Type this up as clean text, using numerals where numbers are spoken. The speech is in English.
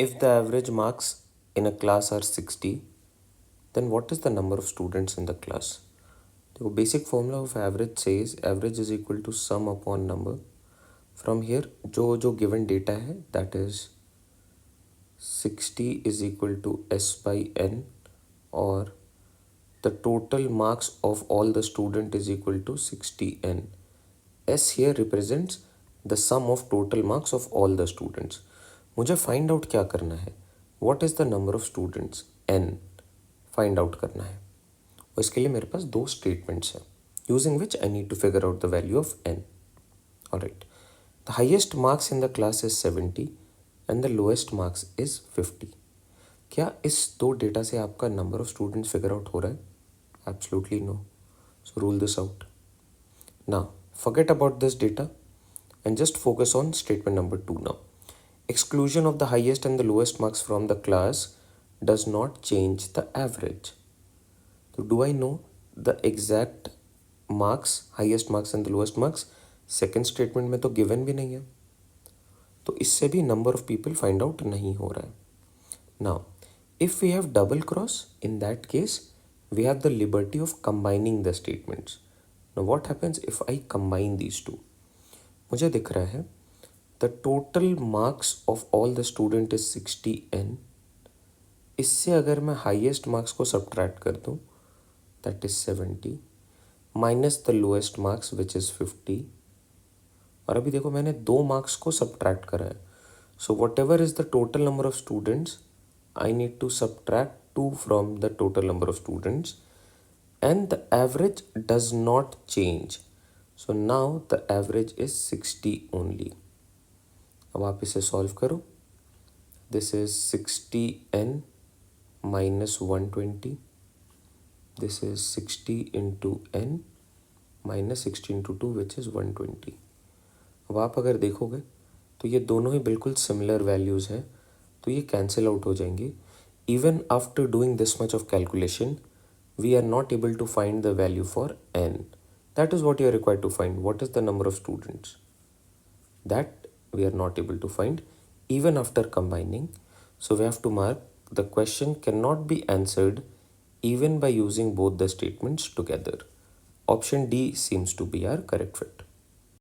If the average marks in a class are 60, then what is the number of students in the class? The basic formula of average says average is equal to sum upon number. From here, जो given data है, that is 60 is equal to S by N, or the total marks of all the student is equal to 60N. S here represents the sum of total marks of all the students. मुझे find out क्या करना है? What is the number of students? N find out करना है. और इसके लिए मेरे पास दो statements हैं, using which I need to figure out the value of N. Alright. The highest marks in the class is 70 and the lowest marks is 50. क्या इस दो डेटा से आपका number of students figure out हो रहा है? Absolutely no. So rule this out. Now forget about this data and just focus on statement number 2 now. Exclusion of the highest and the lowest marks from the class does not change the average. So do I know the exact marks, highest marks and the lowest marks? Second statement में तो given भी नहीं है, तो इससे भी number of people find out नहीं हो रहा है. Now if we have double cross, in that case we have the liberty of combining the statements. Now what happens if I combine these two? मुझे दिख रहा है the total marks of all the student is 60N. इससे अगर मैं highest marks को subtract कर दूँ, that is 70 minus the lowest marks which is 50. और अभी देखो मैंने दो marks को subtract करा है. So whatever is the total number of students, I need to subtract 2 from the total number of students, and the average does not change. So now the average is 60 only. अब आप इसे solve करो. This is 60N minus 120. This is 60 into N minus 60 into 2 which is 120. अब आप अगर देखोगे तो ये दोनों ही बिल्कुल सिमिलर वैल्यूज़ हैं, तो ये कैंसिल आउट हो जाएंगे. Even after doing this much of calculation we are not able to find the value for N. That is what you are required to find. What is the number of students? That we are not able to find even after combining. So we have to mark the question cannot be answered even by using both the statements together. Option D seems to be our correct fit.